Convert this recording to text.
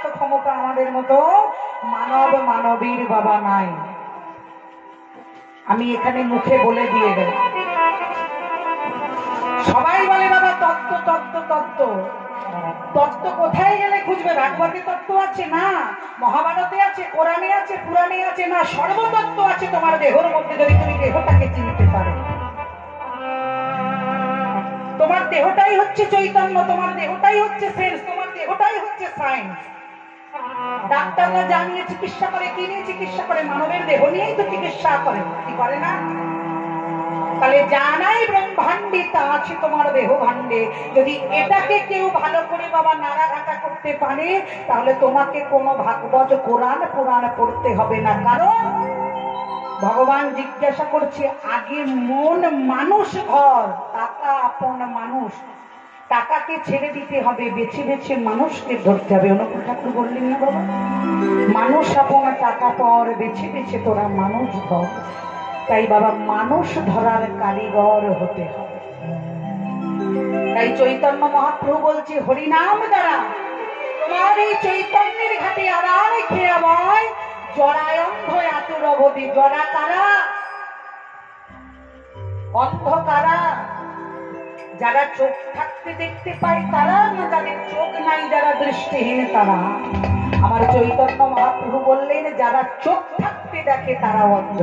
মতো ক্ষমতা আমাদের মতো মানব মানবীর বাবা নাই। আমি এখানে মুখে বলে দিয়ে গেলাম। সবাই বলে বাবা তত্ত্ব তত্ত্ব তত্ত্ব। তত্ত্ব কোথায় গেলে খুঁজবে? ভাগবতে তত্ত্ব আছে না, মহাভারতে আছে, কোরআনে আছে, পুরাণে আছে না, সর্বতত্ত্ব আছে তোমার দেহের মধ্যে, যদি তুমি দেহটাকে চিনতে পারো। তোমার দেহটাই হচ্ছে চৈতন্য, তোমার দেহটাই হচ্ছে সেন্স, তোমার দেহটাই হচ্ছে সায়েন্স। ডাক্তাররা জানিয়ে চিকিৎসা করে, কি নিয়ে চিকিৎসা করে? মানবের দেহ নিয়েই তো চিকিৎসা করে, কি করে না? তাহলে জানাই ব্রহ্মাণ্ডে তা আছে তোমার দেহ ভাণ্ডে। যদি এটাকে কেউ ভালো করে বাবা নাড়াঘাটা করতে পারে, তাহলে তোমাকে কোনো ভাগবত কোরআন পুরাণ পড়তে হবে না। কারণ ভগবান জিজ্ঞাসা করছে, আগে মন মানুষ ঘর, টাকা আপন মানুষ। টাকাকে ছেড়ে দিতে হবে, বেছে বেছে মানুষকে ধরতে হবে। অনুকূল ঠাকুর বললেন না বাবা, মানুষ আপন টাকা পর, বেছে বেছে তোরা মানুষ ধর। তাই বাবা মানুষ ধরার কারিগর হতে হবে। তাই চৈতন্য মহাপ্রভু বলছে, হরিনাম দ্বারা তোমার এই চৈতন্যের ঘাটে আবার খেয়া বয় জড়ায় অন্ধ আতুর অবধি। জড়া কারা? অন্ধ কারা? যারা চোখ থাকতে দেখতে পায় তারা, না যাদের চোখ নাই, যারা দৃষ্টিহীন তারা? আমার চৈতন্য মহাপ্রভু বললেন, যারা চোখ থাকতে দেখে তারা অন্ধ।